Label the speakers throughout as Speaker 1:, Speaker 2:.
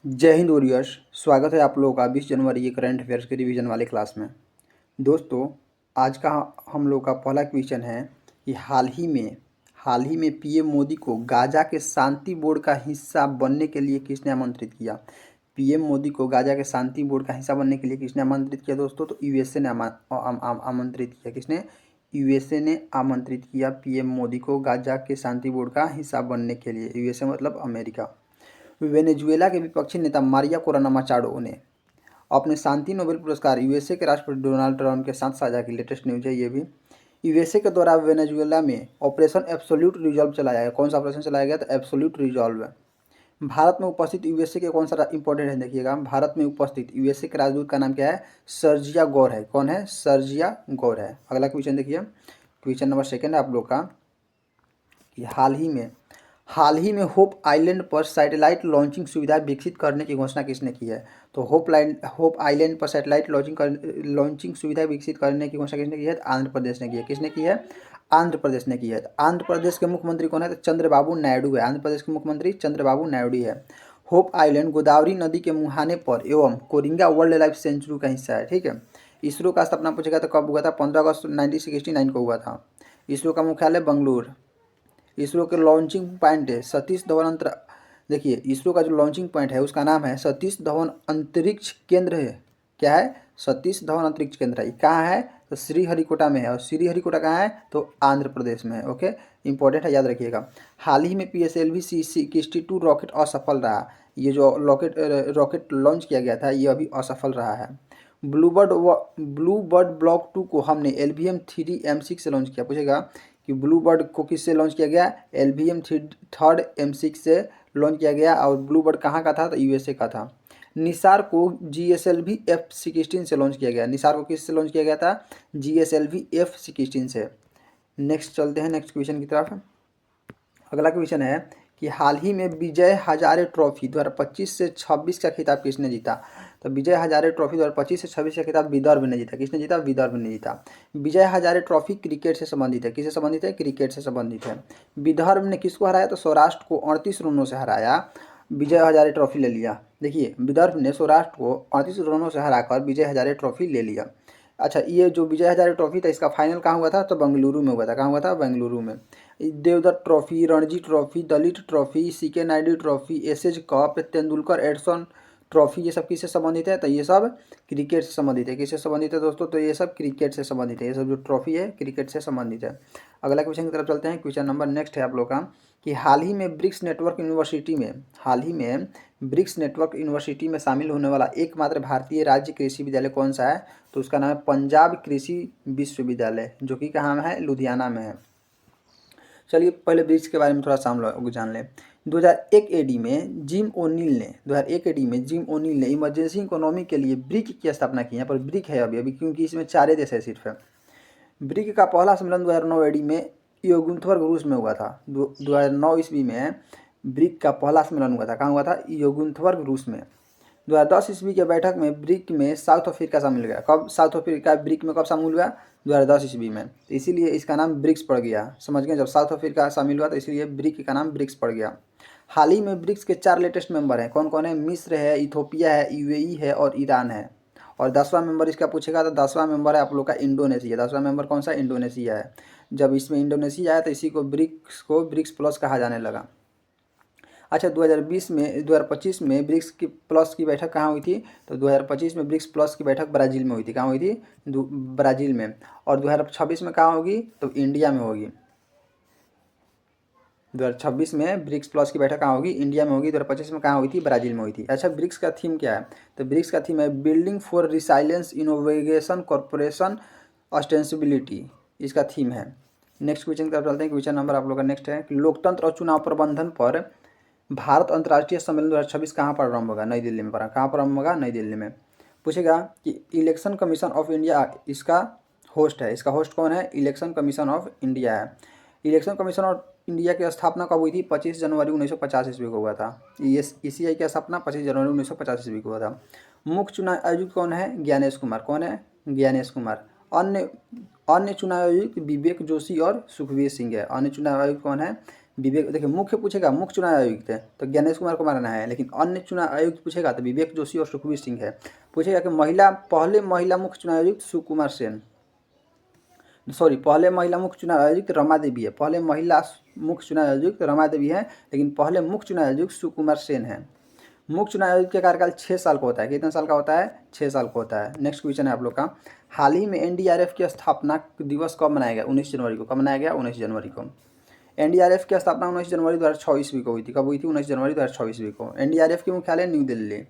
Speaker 1: जय हिंद वॉरियर्स। स्वागत है आप लोगों का 20 जनवरी के करंट अफेयर्स के रिवीजन वाले क्लास में। दोस्तों, आज का हम लोग का पहला क्वेश्चन है कि हाल ही में पीएम मोदी को गाजा के शांति बोर्ड का हिस्सा बनने के लिए किसने आमंत्रित किया। पीएम मोदी को गाजा के शांति बोर्ड का हिस्सा बनने के लिए किसने आमंत्रित किया दोस्तों? तो यूएसए ने आमंत्रित किया। किसने? यूएसए ने आमंत्रित किया पीएम मोदी को गाजा के शांति बोर्ड का हिस्सा बनने के लिए। यूएसए मतलब अमेरिका। वेनेजुएला के विपक्षी नेता मारिया कोरोना माचाडो ने अपने शांति नोबेल पुरस्कार यूएसए के राष्ट्रपति डोनाल्ड ट्रंप के साथ साझा की। लेटेस्ट न्यूज है ये भी। यूएसए के द्वारा वेनेजुएला में ऑपरेशन एब्सोल्यूट रिजॉल्व चलाया गया। कौन सा ऑपरेशन चलाया गया? तो एब्सोल्यूट रिजॉल्व। भारत में उपस्थित यूएसए के कौन सा इंपॉर्टेंट है देखिएगा। भारत में उपस्थित यूएसए के राजदूत का नाम क्या है? सर्जिया गौर है। कौन है? सर्जिया गौर है। अगला क्वेश्चन देखिए, क्वेश्चन नंबर सेकंड है आप लोग का कि हाल ही में होप आइलैंड पर सैटेलाइट लॉन्चिंग सुविधा विकसित करने की घोषणा किसने की है? तो होप आइलैंड पर सैटेलाइट लॉन्चिंग सुविधा विकसित करने की घोषणा किसने की है? आंध्र प्रदेश ने की है। किसने की है? आंध्र प्रदेश ने की है। आंध्र प्रदेश के मुख्यमंत्री कौन है? तो चंद्रबाबू नायडू है। आंध्र प्रदेश के मुख्यमंत्री चंद्रबाबू नायडू है। होप आइलैंड गोदावरी नदी के मुहाने पर एवं कोरिंगा वाइल्ड लाइफ सेंचुरी का हिस्सा है। ठीक है। इसरो का स्थापना पूछेगा तो कब हुआ था? 15 अगस्त 1969 को हुआ था। इसरो का मुख्यालय बंगलुरु। इसरो के लॉन्चिंग पॉइंट है सतीश धवन देखिए, इसरो का जो लॉन्चिंग पॉइंट है उसका नाम है सतीश धवन अंतरिक्ष केंद्र है। क्या है? सतीश धवन अंतरिक्ष केंद्र है। कहाँ है? तो श्रीहरिकोटा में है। और श्रीहरिकोटा कहाँ है? तो आंध्र प्रदेश में है। ओके, इंपॉर्टेंट है, याद रखिएगा। हाल ही में PSLV C62 रॉकेट असफल रहा। ये जो रॉकेट लॉन्च किया गया था ये अभी असफल रहा है। ब्लू बर्ड ब्लॉक 2 को हमने LVM 3M6 से लॉन्च किया। पूछेगा कि ब्लू बर्ड को किससे लॉन्च किया गया? LVM 3M6 से लॉन्च किया गया। और ब्लू बर्ड कहाँ का था? तो यूएसए का था। निसार को GSLV F16 से लॉन्च किया गया। निसार को किससे लॉन्च किया गया था? GSLV F16 से। नेक्स्ट चलते हैं नेक्स्ट क्वेश्चन की तरफ। अगला क्वेश्चन है कि हाल ही में विजय हजारे ट्रॉफी 2025 से 26 का खिताब किसने जीता? तो विजय हजारे ट्रॉफी 2025 से 26 का खिताब विदर्भ ने जीता। किसने जीता? विदर्भ ने जीता। विजय हजारे ट्रॉफी क्रिकेट से संबंधित है। किससे संबंधित है? क्रिकेट से संबंधित है। विदर्भ ने किसको हराया? तो सौराष्ट्र को 38 रनों से हराया। विजय हजारे ट्रॉफी ले लिया। देखिए, विदर्भ ने सौराष्ट्र को 38 रनों से हराकर विजय हजारे ट्रॉफी ले लिया। अच्छा, ये जो विजय हजारे ट्रॉफी था इसका फाइनल कहाँ हुआ था? तो बेंगलुरु में हुआ था। कहाँ हुआ था? बेंगलुरु में। Devdatta trophy, Ranji trophy, Dalit trophy, CK Naidu trophy, एसेज कप, तेंदुलकर एडसन ट्रॉफी, ये सब किससे संबंधित है? तो ये सब क्रिकेट से संबंधित है। किससे संबंधित है दोस्तों? तो ये सब क्रिकेट से संबंधित है। ये सब जो ट्रॉफी है क्रिकेट से संबंधित है। अगला क्वेश्चन की तरफ चलते हैं। क्वेश्चन नंबर नेक्स्ट है आप लोग का कि हाल ही में ब्रिक्स नेटवर्क यूनिवर्सिटी में शामिल होने वाला एकमात्र भारतीय राज्य कृषि विद्यालय कौन सा है? तो उसका नाम है पंजाब कृषि विश्वविद्यालय, जो कि कहाँ में है? लुधियाना में है। चलिए पहले ब्रिक्स के बारे में थोड़ा सा हम लोग जान लें। 2001 एडी में जिम ओनील ने इमरजेंसी इकोनॉमी के लिए ब्रिक की स्थापना की। यहाँ पर ब्रिक है अभी क्योंकि इसमें 4 देश है सिर्फ। ब्रिक का पहला सम्मेलन 2009 एडी में योगुंथवर्ग रूस में हुआ था। 2009 ईस्वी में ब्रिक का पहला सम्मेलन हुआ था। कहाँ हुआ था? योगुंथवर्ग रूस में। 2010 ईस्वी के बैठक में ब्रिक में साउथ अफ्रीका शामिल गया। कब साउथ अफ्रीका ब्रिक में कब शामिल हुआ? 2010 ईस्वी में। तो इसीलिए इसका नाम ब्रिक्स पड़ गया। समझ गए? जब साउथ अफ्रीका शामिल हुआ तो इसीलिए ब्रिक का नाम ब्रिक्स पड़ गया। हाल ही में ब्रिक्स के 4 लेटेस्ट मेंबर हैं। कौन कौन है? मिस्र है, इथोपिया है, UAE है और ईरान है। और 10वां मेंबर इसका पूछेगा तो 10वां मेंबर है आप लोग का इंडोनेशिया। 10वां मेंबर कौन सा? इंडोनेशिया है। जब इसमें इंडोनेशिया आया तो इसी को ब्रिक्स प्लस कहा जाने लगा। अच्छा, 2025 में ब्रिक्स की प्लस की बैठक कहाँ हुई थी? तो 2025 में ब्रिक्स प्लस की बैठक ब्राज़ील में हुई थी। कहाँ हुई थी? ब्राज़ील में। और 2026 में कहाँ होगी? तो इंडिया में होगी। 2026 में ब्रिक्स प्लस की बैठक कहाँ होगी? इंडिया में होगी। 2025 में कहाँ हुई थी? ब्राज़ील में हुई थी। अच्छा, ब्रिक्स का थीम क्या है? तो ब्रिक्स का थीम है building for resilience innovation corporation sustainability, इसका थीम है। नेक्स्ट क्वेश्चन की तरफ चलते हैं। क्वेश्चन नंबर आप लोग का नेक्स्ट है कि लोकतंत्र और चुनाव प्रबंधन पर भारत अंतर्राष्ट्रीय सम्मेलन 2026 कहाँ पर आरंभ होगा? नई दिल्ली में। कहाँ पर आरंभ होगा? नई दिल्ली में। पूछेगा कि इलेक्शन कमीशन ऑफ इंडिया इसका होस्ट है। इसका होस्ट कौन है? इलेक्शन कमीशन ऑफ इंडिया है। इलेक्शन कमीशन ऑफ इंडिया की स्थापना कब हुई थी? 25 जनवरी 1950 ईस्वी को हुआ था। ECI की स्थापना 25 जनवरी 1950 ईस्वी को हुआ था। मुख्य चुनाव आयुक्त कौन है? ज्ञानेश कुमार। कौन है? ज्ञानेश कुमार। अन्य चुनाव आयुक्त विवेक जोशी और सुखवीर सिंह है। अन्य चुनाव आयुक्त कौन है? विवेक, देखिए मुख्य पूछेगा मुख्य चुनाव आयुक्त है तो ज्ञानेश कुमार को मानना है, लेकिन अन्य चुनाव आयुक्त पूछेगा तो विवेक जोशी और सुखबीर सिंह है। पूछेगा कि पहले महिला मुख्य चुनाव आयुक्त सुकुमार सेन, सॉरी पहले महिला मुख्य चुनाव आयुक्त रमा देवी है, पहले महिला मुख्य चुनाव आयुक्त रमा देवी है, लेकिन पहले मुख्य चुनाव आयुक्त सुकुमार सेन है। मुख्य चुनाव आयुक्त का कार्यकाल 6 साल का होता है। कितने साल का होता है? 6 साल का होता है। नेक्स्ट क्वेश्चन है आप लोग का, हाल ही में एनडीआरएफ की स्थापना दिवस कब मनाया गया? 19 जनवरी को। कब मनाया गया? 19 जनवरी को। एनडीआरएफ की स्थापना 19 जनवरी 2024 ईस्वी को हुई थी। कब हुई थी? 19 जनवरी 2024 ईस्वी को। एनडीआरएफ की मुख्यालय न्यू दिल्ली।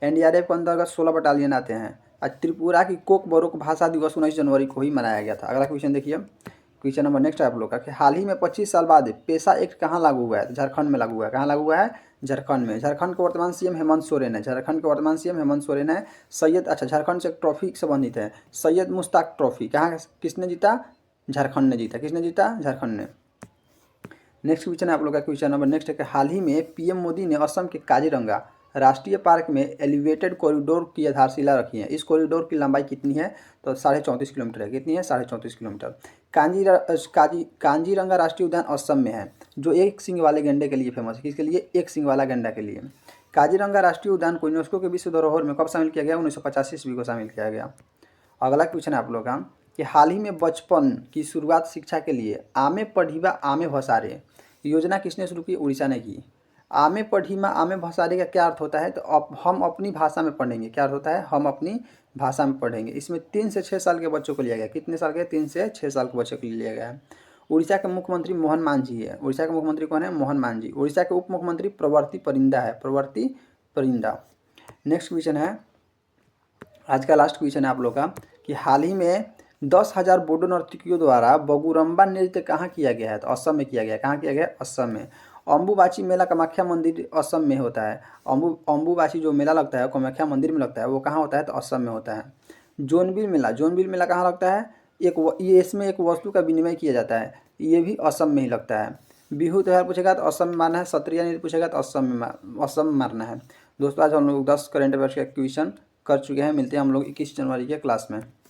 Speaker 1: एनडीआरएफ के अंतर्गत 16 बटालियन आते हैं। आज त्रिपुरा की कोक बोरोक भाषा दिवस 19 जनवरी को ही मनाया गया था। अगला क्वेश्चन देखिए, क्वेश्चन नंबर नेक्स्ट है आप लोग का कि हाल ही में 25 साल बाद पेशा एक्ट कहाँ लागू हुआ है? झारखंड में लागू हुआ है। कहाँ लागू हुआ है? झारखंड में। झारखंड के वर्तमान सीएम हेमंत सोरेन है। झारखंड के वर्तमान सीएम हेमंत सोरेन है। झारखंड से एक ट्रॉफी संबंधित है, सैयद मुश्ताक ट्रॉफी। कहाँ किसने जीता? झारखंड ने जीता। किसने जीता? झारखंड ने। नेक्स्ट क्वेश्चन है आप लोग का, क्वेश्चन नंबर नेक्स्ट है कि हाल ही में पीएम मोदी ने असम के काजीरंगा राष्ट्रीय पार्क में एलिवेटेड कॉरिडोर की आधारशिला रखी है। इस कॉरिडोर की लंबाई कितनी है? तो 34.5 किलोमीटर है। कितनी है? 34.5 किलोमीटर। काजीरंगा राष्ट्रीय उद्यान असम में है, जो एक सींग वाले गैंडे के लिए फेमस है। किसके लिए? एक सींग वाला गैंडा के लिए। काजीरंगा राष्ट्रीय उद्यान को यूनेस्को के विश्व धरोहर में कब शामिल किया गया? 1985 ईस्वी को शामिल किया गया। अगला क्वेश्चन है आप लोग का कि हाल ही में बचपन की शुरुआत शिक्षा के लिए आमे पढ़िबा आमे भसारे योजना किसने शुरू की? उड़ीसा ने की। आमे पढ़िबा आमे भसारे का क्या अर्थ होता है? तो अब हम अपनी भाषा में पढ़ेंगे। क्या अर्थ होता है? हम अपनी भाषा में पढ़ेंगे। इसमें 3 से 6 साल के बच्चों को लिया गया। कितने साल के? 3 से 6 साल के बच्चों के लिए लिया गया है। उड़ीसा के मुख्यमंत्री मोहन मांझी है। उड़ीसा के मुख्यमंत्री कौन है? मोहन मांझी। उड़ीसा के उप मुख्यमंत्री प्रवर्ती परिंदा है। प्रवर्ती परिंदा। नेक्स्ट क्वेश्चन है, आज का लास्ट क्वेश्चन है आप लोग का कि हाल ही में 10,000 बोडो नर्तकियों द्वारा बगुरम्बा नृत्य कहाँ किया गया है? तो असम में किया गया। कहाँ किया गया? असम में। अम्बुबाची मेला कामाख्या मंदिर असम में होता है। अम्बुबाची जो मेला लगता है कामाख्या मंदिर में लगता है, वो कहाँ होता है? तो असम में होता है। जोनबिल मेला कहाँ लगता है? ये इसमें एक वस्तु का विनिमय किया जाता है, ये भी असम में ही लगता है। बिहू त्यौहार पूछेगा तो असम में मारना है। सत्रिया नृत्य पूछेगा तो असम में मारना है। दोस्तों आज हम लोग 10 करंट अफेयर्स के क्वेश्चन कर चुके हैं। मिलते हैं हम लोग 21 जनवरी के क्लास में।